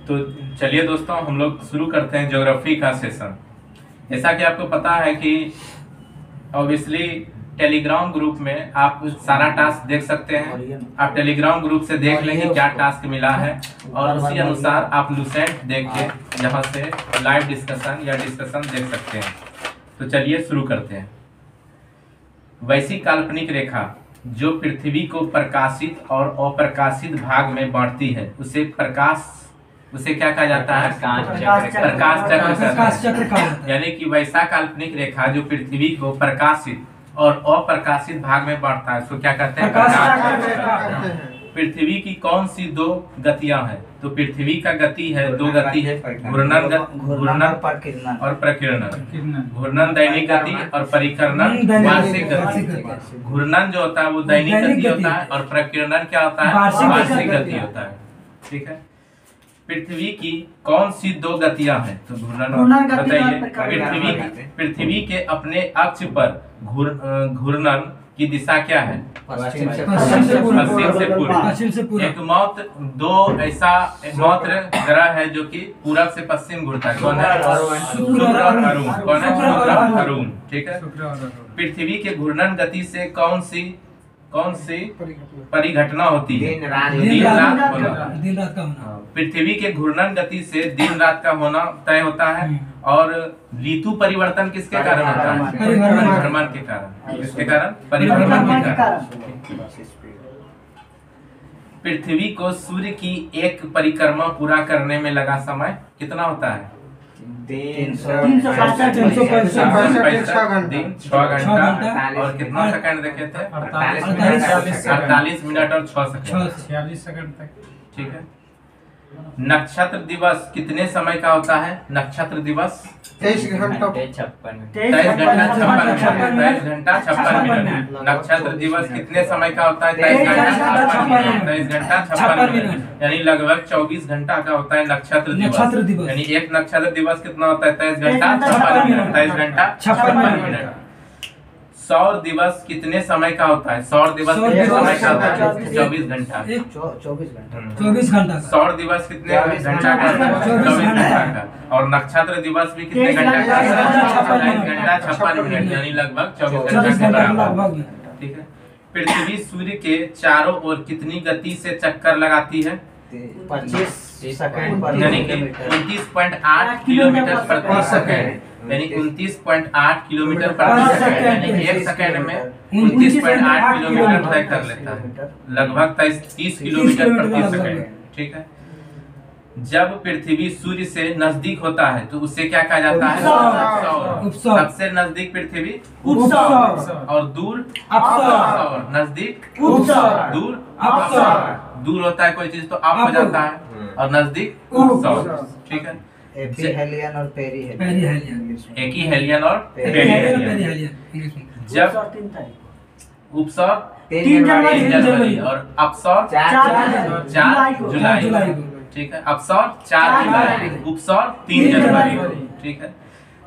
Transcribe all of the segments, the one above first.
तो चलिए दोस्तों, हम लोग शुरू करते हैं ज्योग्राफी का सेशन। जैसा कि आपको पता है कि ऑब्वियसली टेलीग्राम ग्रुप में आप सारा टास्क देख सकते हैं। आप टेलीग्राम ग्रुप से देख लेंगे क्या टास्क मिला है और उसी अनुसार आप लुसेंट देख के जहां से लाइव डिस्कशन या डिस्कशन देख सकते हैं। तो चलिए शुरू करते हैं। वैसी काल्पनिक रेखा जो पृथ्वी को प्रकाशित और अप्रकाशित भाग में बांटती है उसे क्या कहा जाता है? प्रकाश चक्र। यानी कि वैसा काल्पनिक रेखा जो पृथ्वी को प्रकाशित और अप्रकाशित भाग में बांटता है उसको क्या कहते हैं? प्रकाश चक्र। पृथ्वी की कौन सी दो गतियां हैं? तो पृथ्वी का गति है, दो गति है, घूर्णन और प्रकीर्णन। घूर्णन दैनिक गति और परिकर्णन वार्षिक गति। घूर्णन जो होता है वो दैनिक गति होता है और प्रकीर्णन क्या होता है? वार्षिक गति होता है। ठीक है। पृथ्वी की कौन सी दो गतियां हैं? तो घूर्णन बताइए। पृथ्वी के अपने अक्ष पर घूर्णन की दिशा क्या है? पश्चिम से पूर्व। एक दो ऐसा मात्र ग्रह है जो कि पूरब से पश्चिम घूरता है। कौन है? शुक्र और अरुण। कौन है? शुक्र और अरुण। ठीक है। पृथ्वी के घूर्णन गति से कौन सी परिघटना होती है? दिन रात का होना। पृथ्वी के घूर्णन गति से दिन रात का होना तय होता है। और ऋतु परिवर्तन किसके कारण होता है? परिभ्रमण के कारण। किसके कारण? परिभ्रमण के कारण। पृथ्वी को सूर्य की एक परिक्रमा पूरा करने में लगा समय कितना होता है? 365 दिन, 6 घंटा और कितना सेकंड देखे थे? 48 मिनट और 6 सेकंड। 46 सेकंड तक। ठीक है। नक्षत्र दिवस कितने समय का होता है? नक्षत्र दिवस 23 घंटा 56 मिनट। नक्षत्र दिवस कितने समय का होता है? 23 घंटा 56 मिनट। यानी लगभग 24 घंटा का होता है नक्षत्र दिवस। यानी एक नक्षत्र दिवस कितना होता है? 23 घंटा 56 मिनट। 23 घंटा 56 मिनट। सौर दिवस कितने समय का होता है? सौर दिवस कितने समय का होता है? 24 घंटा। 24 घंटा। सौर दिवस कितने घंटा का? 24 घंटा का। और नक्षत्र दिवस भी कितने घंटा का? 23 घंटा 56 मिनट। यानी लगभग 24 घंटा के बराबर। ठीक है। पृथ्वी सूर्य के चारों ओर कितनी गति से चक्कर लगाती है? 25 सेकंड। यानी कि 29.8 किलोमीटर प्रति सेकंड। यानी 29.8 किलोमीटर प्रति सेकंड। यानी एक सेकंड में 29.8 किलोमीटर तय कर लेता है। लगभग 30 किलोमीटर प्रति सेकंड। ठीक है। जब पृथ्वी सूर्य से नजदीक होता है तो उसे क्या कहा जाता है? उपसौर। सबसे नजदीक पृथ्वी उपसौर और दूर अपसौर। नजदीक उपसौर, दूर अपसौर। दूर होता है कोई चीज तो अप हो जाता है और नजदीक उपसौर। ठीक है। एक ही हेलियन और पेरिहेलियन। जब उपसौर 3 जनवरी और अपसौर 4 जुलाई। ठीक है। अपसौर 4 जुलाई, उपसौर 3 जनवरी। ठीक है।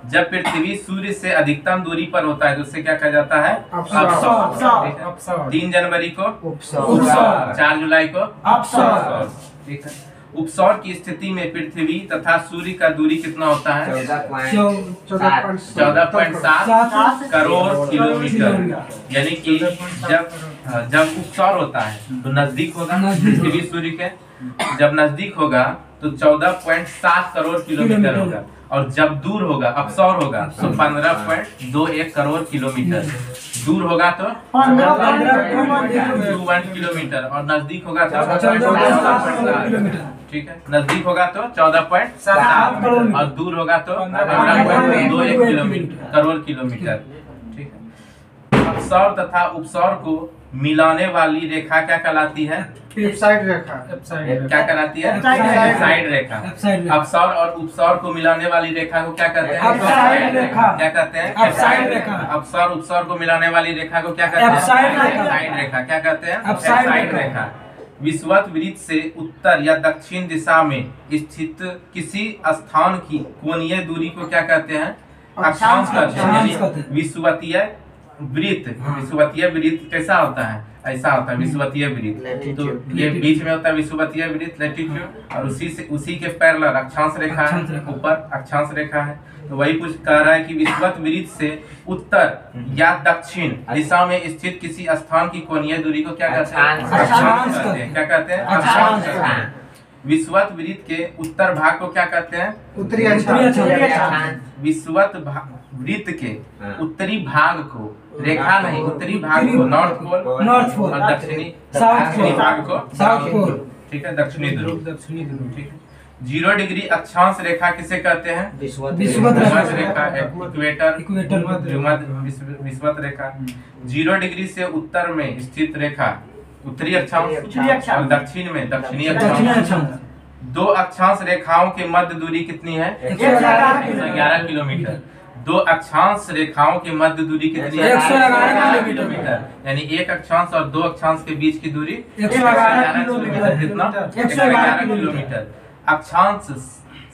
जब पृथ्वी सूर्य से अधिकतम दूरी पर होता है तो उसे क्या कहा जाता है? अपसौर। 3 जनवरी को उपसौर, 4 जुलाई को अपसौर। ठीक है। उपसौर की स्थिति में पृथ्वी तथा सूर्य का दूरी कितना होता है? 14.7 करोड़ किलोमीटर। यानी कि जब उपसौर होता है तो नजदीक होगा पृथ्वी सूर्य के। जब नजदीक होगा तो 14.7 करोड़ किलोमीटर होगा और जब दूर होगा अपसौर होगा तो 15.21 करोड़ किलोमीटर। दूर होगा तो 15.21 किलोमीटर और नजदीक होगा तो 14.7। ठीक है। नजदीक होगा तो 14.7 और दूर होगा तो 15.21 करोड़ किलोमीटर। ठीक है। अपसौर तथा उपसौर को मिलाने वाली रेखा क्या कहलाती है? एप्साइड रेखा। क्या कहलाती है? एप्साइड रेखा। अपसौर और उपसौर को मिलाने वाली रेखा को क्या कहते हैं? क्या कहते हैं? एप्साइड रेखा। अपसौर उपसौर को मिलाने वाली रेखा को क्या कहते हैं? एप्साइड रेखा। क्या कहते हैं? एप्साइड रेखा। विषुवत वृत्त से उत्तर या दक्षिण दिशा में स्थित किसी स्थान की कोणीय दूरी को क्या कहते हैं? अक्षांश कहते हैं। विषुवतीय वृत्त कैसा होता है? ऐसा होता है विषुवतीय वृत्त। तो ये बीच में होता है विषुवतीय वृत्त लैटिट्यूड, और उसी के पैरेलल अक्षांश रेखा है, ऊपर अक्षांश रेखा है। तो वही कुछ कह रहा है कि विषुवत वृत्त से उत्तर या दक्षिण दिशा में स्थित किसी स्थान की कोणीय दूरी को क्या कहते हैं? अक्षांश कहते हैं। क्या कहते हैं? अक्षांश कहते हैं। विषुवत वृत्त के उत्तर भाग को क्या कहते हैं? उत्तरी अक्षांश। विषुवत वृत्त के उत्तरी भाग को, रेखा नहीं, उत्तरी भाग को नॉर्थ पोल और दक्षिणी भाग को साउथ पोल। ठीक है, दक्षिणी ध्रुव। ठीक है। 0 डिग्री अक्षांश रेखा किसे कहते हैं? विषुवत रेखा, इक्वेटर, विषुवत रेखा। 0 डिग्री से उत्तर में स्थित रेखा उत्तरी अक्षांश और दक्षिण में दक्षिणी अक्षांश। 2 अक्षांश रेखाओं के मध्य दूरी कितनी है? 111 किलोमीटर। 2 अक्षांश रेखाओं के मध्य दूरी कितनी है? 111 किलोमीटर। यानी एक अक्षांश और 2 अक्षांश के बीच की दूरी 111 किलोमीटर। कितना? 111 किलोमीटर। अक्षांश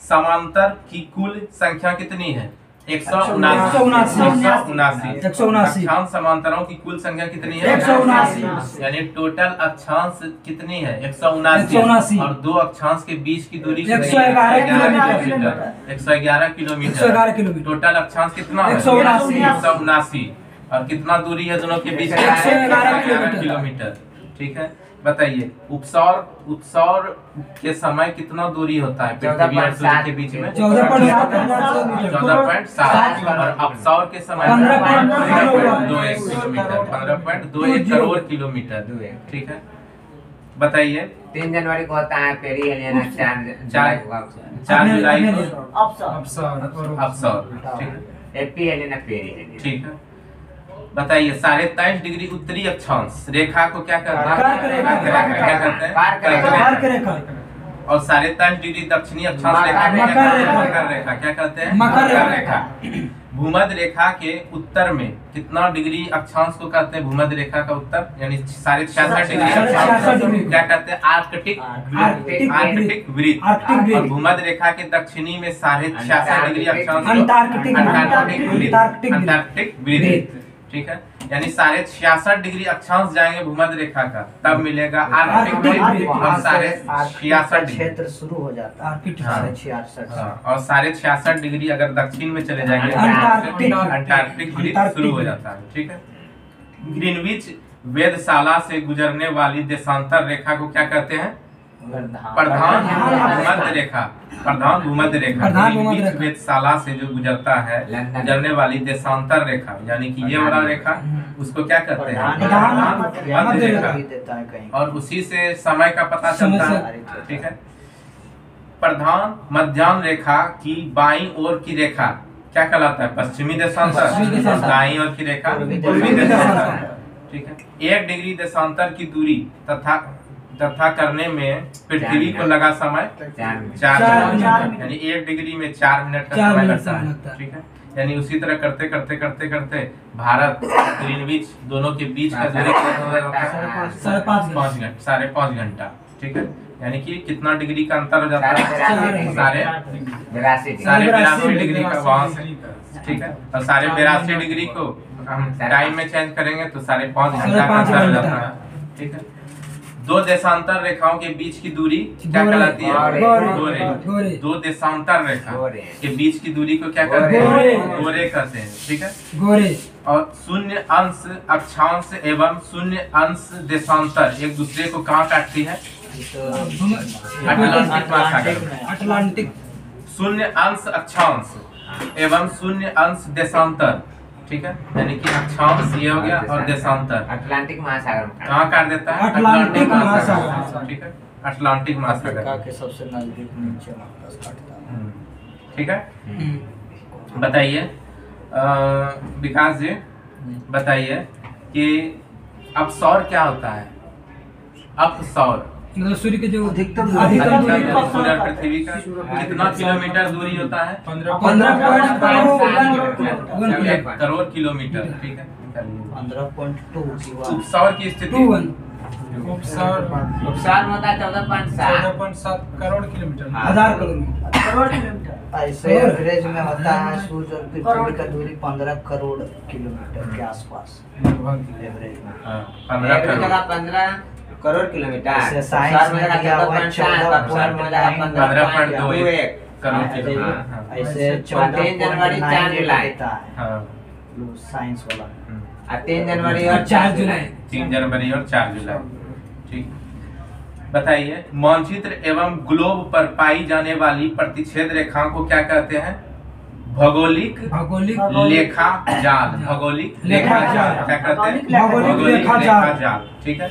समांतर की कुल संख्या कितनी है? 179। अक्षांश समांतरों की कुल संख्या कितनी है? 179। यानी टोटल अक्षांश कितनी है? 179। और 2 अक्षांश के बीच की दूरी 111 किलोमीटर। टोटल अक्षांश कितना है? 179। और कितना दूरी है दोनों के बीच? 111 किलोमीटर। ठीक है, बताइए उपसौर के समय कितना दूरी होता है पृथ्वी और सूर्य के बीच में? 14.7। और अपसौर के समय 15.21 किलोमीटर, 15.21 करोड़ किलोमीटर। ठीक है, बताइए 3 जनवरी को होता है पेरिहेलियन, 4 जुलाई को अपसौर। ठीक है, एपिहेलियन, पेरिहेलियन। ठीक है, बताइए 23.5 डिग्री उत्तरी अक्षांश रेखा को क्या कहते हैं? और 23.5 डिग्री दक्षिणी अक्षांश रेखा को मकर रेखा क्या कहते हैं? मकर रेखा। भूमध्य रेखा के उत्तर में कितना डिग्री अक्षांश को कहते हैं? भूमध्य रेखा का उत्तर यानी 66.5 डिग्री अक्षांश क्या कहते हैं? आर्कटिक वृत्त। और भूमध्य रेखा के दक्षिणी में 66.5 डिग्री अक्षांश अंटार्कटिक वृत्त। ठीक है, यानी 66.5 डिग्री अक्षांश जाएंगे भूमध्य रेखा का, तब मिलेगा आर्कटिक वृत्त। और 66.5 क्षेत्र शुरू हो जाता है 66.5। और 66.5 डिग्री अगर दक्षिण में चले जाएंगे अंटार्कटिक वृत्त शुरू हो जाता है। ठीक है, ग्रीनविच वेधशाला से गुजरने वाली देशांतर रेखा को क्या कहते हैं? प्रधान भूमध्य रेखा। ग्रीनविच वेधशाला से जो गुजरता है, गुजरने वाली देशांतर रेखा यानी कि ये वाला रेखा, उसको क्या कहते हैं? मध्य रेखा। और उसी से समय का पता चलता है। ठीक है, प्रधान मध्याह्न रेखा की बाईं ओर की रेखा क्या कहलाता है? पश्चिमी देशांतर। दाईं ओर की रेखा पूर्वी देशांतर। ठीक है, 1 डिग्री देशांतर की दूरी तथा करने में पृथ्वी को लगा समय 4 मिनट। यानी 1 डिग्री में 4 मिनट का समय लगता है। ठीक है, यानी उसी तरह करते भारत ग्रीनविच दोनों के बीच का दूरी साढ़े 5 घंटा। ठीक है, यानी कि कितना डिग्री का अंतर हो जाता है? 82 डिग्री का वहां से। ठीक है, और 82 डिग्री को हम टाइम में चेंज करेंगे तो 5.5 घंटा का अंतर हो जाता है। ठीक है, 2 देशांतर रेखाओं के बीच की दूरी क्या कहलाती है? गोरे। 2 देशांतर रेखा के बीच की दूरी को क्या कहते हैं? गोरे कहते हैं। ठीक है, गोरे। और 0 अंश अक्षांश एवं 0 अंश देशांतर एक दूसरे को कहाँ काटती है? अटलांटिक। 0 अंश अक्षांश एवं 0 अंश देशांतर। ठीक है, यानी कि अक्षांश ये हो गया और देशांतर अटलांटिक महासागर कहाँ काट देता है? अटलांटिक महासागर। ठीक है, अटलांटिक महासागर के सबसे नजदीक नीचे काटता है। ठीक है, बताइए विकास जी, बताइए कि अपसौर क्या होता है? अपसौर मतलब सूर्य के जो अधिकतम सूर्य पृथ्वी का कितना किलोमीटर दूरी होता है? 15.1 करोड़ किलोमीटर। ठीक है, 15.2। उपसौर की स्थिति उपसार में होता है 14.7 करोड़ किलोमीटर। हाँ। 1000 किलोमीटर। करोड़ किलोमीटर ऐसे एवरेज में होता है। सूर्य और पृथ्वी का दूरी 15 करोड़ किलोमीटर के आसपास एवरेज में। 15 एक करोड़। जगह 15 करोड़ किलोमीटर। इससे साइंस में दिया हुआ है 14.21 करोड़ किलोमीटर। ऐसे 3 जनवरी 4 जुलाई देता है हाँ। साइंस वाला। 3 जनवरी और 4 जुलाई। 3 जनवरी और 4 जुलाई। ठीक, बताइए मानचित्र एवं ग्लोब पर पाई जाने वाली प्रतिच्छेद रेखाओं को क्या कहते हैं? भौगोलिक लेखा जाल। भौगोलिक लेखा जाल क्या कहते हैं? भौगोलिक लेखा जाल। ठीक है।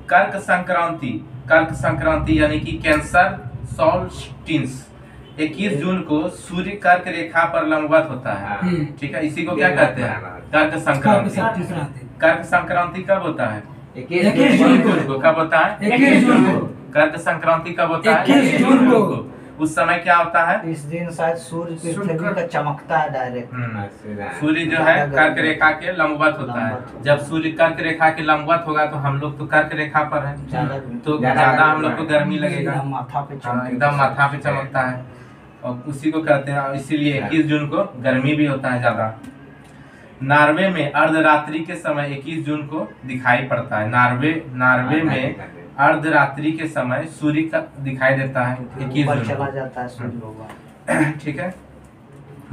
कर्क संक्रांति, कर्क संक्रांति यानी कि कैंसर सॉल्स्टिस 21 जून को सूर्य कर्क रेखा पर लंबवत होता है। ठीक है, इसी को क्या कहते हैं? कर्क संक्रांति। कर्क संक्रांति कब होता है? 21 जून को। कब होता है? 21 जून को। कर्क संक्रांति कब होता है? 21 जून को। उस समय क्या होता है? इस दिन शायद सूर्य पृथ्वी का चमकता है डायरेक्ट। सूर्य जो है कर्क रेखा के लंबवत होता है। जब सूर्य कर्क रेखा के लंबवत होगा तो हम लोग तो कर्क रेखा पर है, तो ज्यादा हम लोग को गर्मी लगेगा। माथा पे हाँ, एकदम माथा पे चमकता है और उसी को कहते हैं, इसीलिए 21 जून को गर्मी भी होता है ज्यादा। नॉर्वे में अर्धरात्रि के समय 21 जून को दिखाई पड़ता है। नॉर्वे में अर्धरात्रि के समय सूर्य का दिखाई देता है 21 जून चला को। जाता है सूर्य होगा। ठीक है।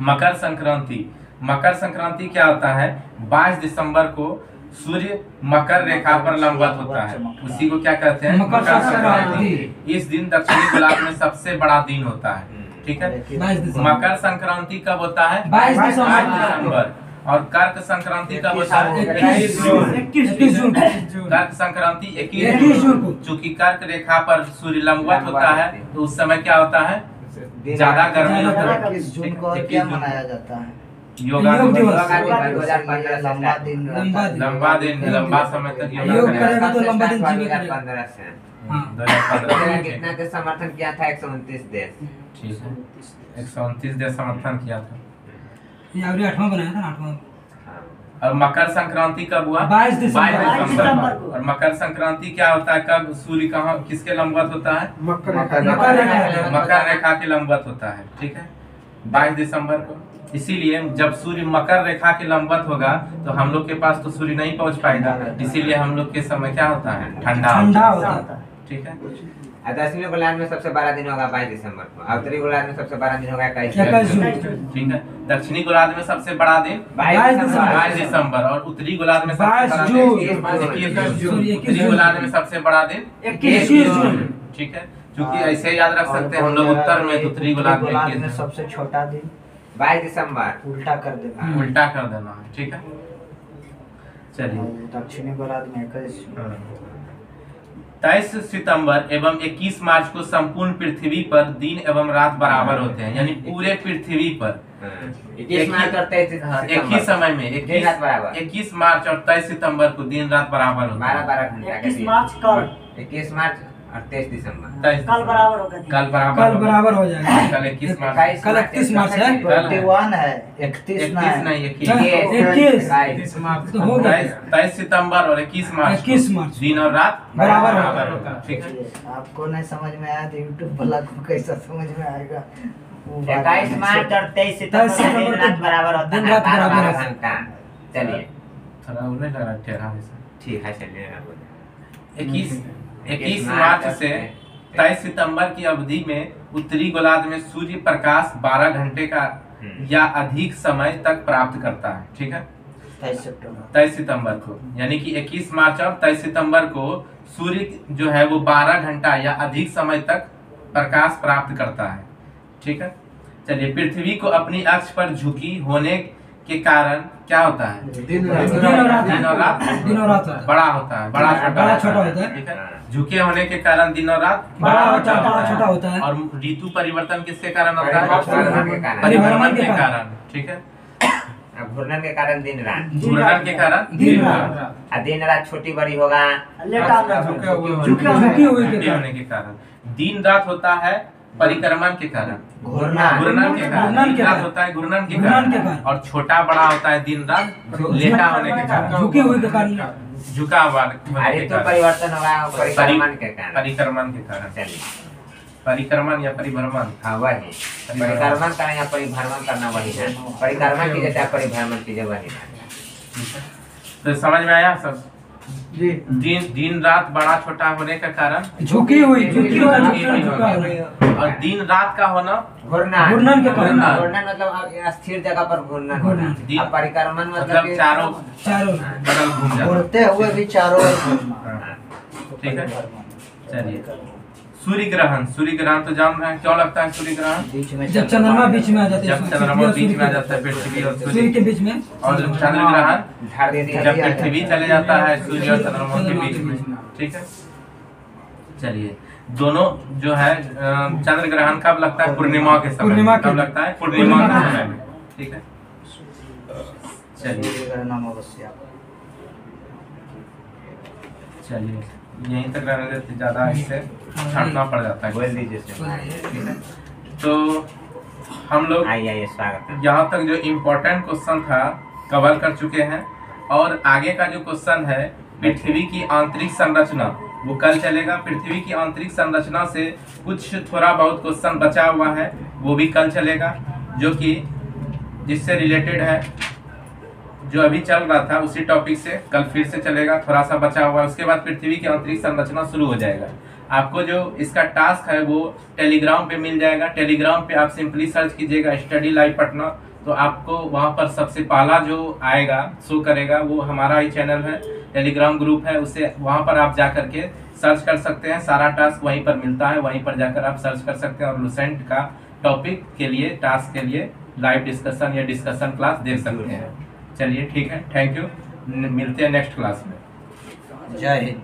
मकर संक्रांति, मकर संक्रांति क्या होता है? 22 दिसंबर को सूर्य मकर रेखा पर लंबवत होता है, उसी को क्या कहते हैं? मकर संक्रांति। इस दिन दक्षिणी गोलार्ध में सबसे बड़ा दिन होता है। ठीक है। 22 दिसंबर। मकर संक्रांति कब होता है? 22 दिसंबर। और कर्क संक्रांति कब होता है? 21 जून। 21 जून। कर्क संक्रांति 21 21 जून को। चूंकि कर्क रेखा पर सूर्य लंबवत होता है तो उस समय क्या होता है? ज्यादा गर्मी होता है। 21 जून को और क्या मनाया जाता है? योगा योग दिवस। लंबा दिन रहता है। लंबा दिन, लंबा समय तक योग करेगा तो लंबा दिन जीवित 2015 से। हाँ। 2015 कितना के समर्थन किया था? 129 देश। ठीक है, 129 देश समर्थन किया था। ये अभी 8वां बनाया था, 8वां। और मकर संक्रांति कब हुआ? 22 दिसंबर। 22 दिसंबर को। और मकर संक्रांति क्या होता है? कब सूर्य कहाँ किसके लंबवत होता है? मकर रेखा के लंबवत होता है। ठीक है, 22 दिसंबर को। इसीलिए जब सूर्य मकर रेखा के लंबवत होगा तो हम लोग के पास तो सूर्य नहीं पहुंच पाएगा, इसीलिए हम लोग के समय क्या होता है? ठंडा होता है। ठीक है। दक्षिणी गोलार्ध में सबसे बड़ा दिन होगा 22 दिसंबर को। उत्तरी गोलार्ध में सबसे बड़ा दिन होगा 21 जून। ठीक है। दक्षिणी गोलार्ध में सबसे बड़ा दिन 22 दिसंबर और उत्तरी गोलार्ध में सबसे बड़ा दिन 21 जून। उत्तरी गोलार्ध में सबसे बड़ा दिन 21 जून। ठीक है, क्योंकि ऐसे याद रख सकते हैं हम लोग उत्तर में तो उत्तरी गोलार्ध में सबसे छोटा दिन 22 दिसंबर। उल्टा कर देना। उल्टा कर देना है। ठीक है, चलिए। दक्षिणी गोलार्ध में 21 23 सितंबर एवं 21 मार्च को संपूर्ण पृथ्वी पर दिन एवं रात बराबर होते हैं, यानी पूरे पृथ्वी पर 21 मार्च और 23 एक ही समय में 21 मार्च और 23 सितंबर को दिन रात बराबर होते हैं। 12 घंटा का 21 मार्च कल 21 मार्च और 23 दिसंबर। कल बराबर होगा। कल कल बराबर हो जाएगा। कल 21 मार्च। कल 31 मार्च है। 21 है, 31 नहीं 21 तो हो गया। 23 सितंबर और 21 मार्च 21 मार्च दिन और रात बराबर होता है। ठीक है। आपको नहीं समझ में आया तो यूट्यूब वाला को कैसा समझ में आएगा? 21 मार्च और 23 सितंबर दिन रात बराबर होता दिन है। रात बराबर 12 है। घंटा। चलिए थोड़ा उन्हें लगा टेढ़ा वैसा। ठीक है, चलिए। 21 मार्च से 23 सितंबर की अवधि में उत्तरी गोलार्ध में सूर्य प्रकाश 12 घंटे का या अधिक समय तक प्राप्त करता है। ठीक है, 23 सितंबर को, यानी कि 21 मार्च और 23 सितंबर को सूर्य जो है वो 12 घंटा या अधिक समय तक प्रकाश प्राप्त करता है। ठीक है, चलिए। पृथ्वी को अपनी अक्ष पर झुकी होने के कारण क्या होता है? दिन और रात बड़ा होता है, बड़ा छोटा होता है। ठीक है, झुके होने के कारण दिन और रात बड़ा छोटा होता है। और ऋतु परिवर्तन किसके कारण होता है? परिभ्रमण के कारण। ठीक है, घूर्णन के कारण दिन रात। घूर्णन के कारण दिन रात। दिन रात छोटी बड़ी होगा झुकी हुई झुके होने के कारण। दिन रात होता है परिक्रमण के कारण, घूर्णन के कारण। दिन रात होता है घूर्णन के कारण और छोटा बड़ा होता है दिन रात लेटा होने के कारण। झुके हुए के कारण झुकाव अरे तो परिवर्तन होगा परिक्रमण के कारण। परिक्रमण के कारण। चलिए, परिक्रमण या परिभ्रमण? हाँ वही परिक्रमण करना या परिभ्रमण करना वही है। परिक्रमण कीजिए या परिभ्रमण कीजिए वही है। तो समझ में आया सब? जी। दिन रात बड़ा छोटा होने का कारण झुकी हुई झुका और दिन रात का होना घूर्णन के कारण। घूर्णन मतलब स्थिर जगह पर घूर्णन होना। दिन- अब परिक्रमण मतलब मतलब कि- चारों चारों बगल घूम जाना। उड़ते हुए भी चारों ओर घूमना। हाँ, ठीक है। चलिए, सूर्य ग्रहण। सूर्य ग्रहण तो जान रहे हैं, क्यों लगता है सूर्य ग्रहण? बीच में जब चंद्रमा बीच में आ जाते हैं, जब चंद्रमा बीच में आ जाता है पृथ्वी और सूर्य के बीच में। और चंद्र ग्रहण धरती जब पृथ्वी चले जाता है सूर्य और चंद्रमा के बीच में। ठीक है। चलिए, दोनों जो है चंद्र ग्रहण कब लगता है? पूर्णिमा के समय। पूर्णिमा कब के- लगता है? पूर्णिमा के समय में। ठीक है। चलिए चलिए, यहीं तक रहने देते, ज्यादा इससे छाटना पड़ जाता बोल है। दीजिए सर। ठीक है। तो हम लोग आइए स्वागत है। यहाँ तक जो इम्पोर्टेंट क्वेश्चन था कवर कर चुके हैं, और आगे का जो क्वेश्चन है पृथ्वी की आंतरिक संरचना, वो कल चलेगा। पृथ्वी की आंतरिक संरचना से कुछ थोड़ा बहुत क्वेश्चन बचा हुआ है, वो भी कल चलेगा, जो कि जिससे रिलेटेड है, जो अभी चल रहा था उसी टॉपिक से कल फिर से चलेगा। थोड़ा सा बचा हुआ है, उसके बाद पृथ्वी की आंतरिक संरचना शुरू हो जाएगा। आपको जो इसका टास्क है वो टेलीग्राम पे मिल जाएगा। टेलीग्राम पे आप सिंपली सर्च कीजिएगा स्टडी लाइव पटना, तो आपको वहाँ पर सबसे पहला जो आएगा शो करेगा वो हमारा ही चैनल है, टेलीग्राम ग्रुप है, उसे वहाँ पर आप जा करके सर्च कर सकते हैं। सारा टास्क वहीं पर मिलता है, वहीं पर जाकर आप सर्च कर सकते हैं और लुसेंट का टॉपिक के लिए, टास्क के लिए लाइव डिस्कशन या डिस्कशन क्लास देख सकते हैं। चलिए ठीक है, थैंक यू, मिलते हैं नेक्स्ट क्लास में। जय हिंद।